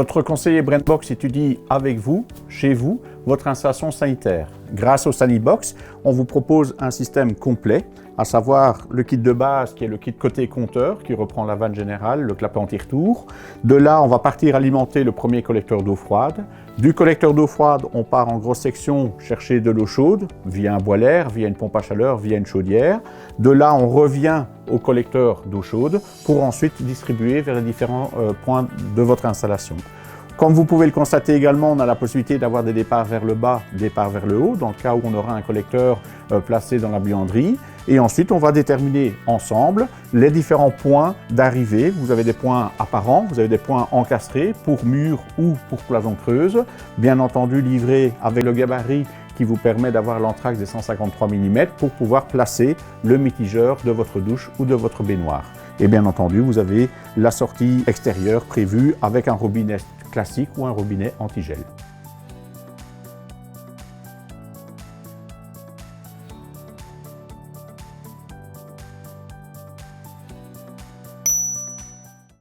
Votre conseiller Brainbox étudie avec vous, chez vous, votre installation sanitaire. Grâce au Sanibox, on vous propose un système complet, à savoir le kit de base qui est le kit côté compteur, qui reprend la vanne générale, le clapet anti-retour. De là, on va partir alimenter le premier collecteur d'eau froide. Du collecteur d'eau froide, on part en grosse section chercher de l'eau chaude, via un boiler, via une pompe à chaleur, via une chaudière. De là, on revient au collecteur d'eau chaude pour ensuite distribuer vers les différents points de votre installation. Comme vous pouvez le constater également, on a la possibilité d'avoir des départs vers le bas, départs vers le haut, dans le cas où on aura un collecteur placé dans la buanderie. Et ensuite, on va déterminer ensemble les différents points d'arrivée. Vous avez des points apparents, vous avez des points encastrés pour mur ou pour cloison creuse. Bien entendu, livrés avec le gabarit qui vous permet d'avoir l'entraxe des 153 mm pour pouvoir placer le mitigeur de votre douche ou de votre baignoire. Et bien entendu, vous avez la sortie extérieure prévue avec un robinet classique ou un robinet anti-gel.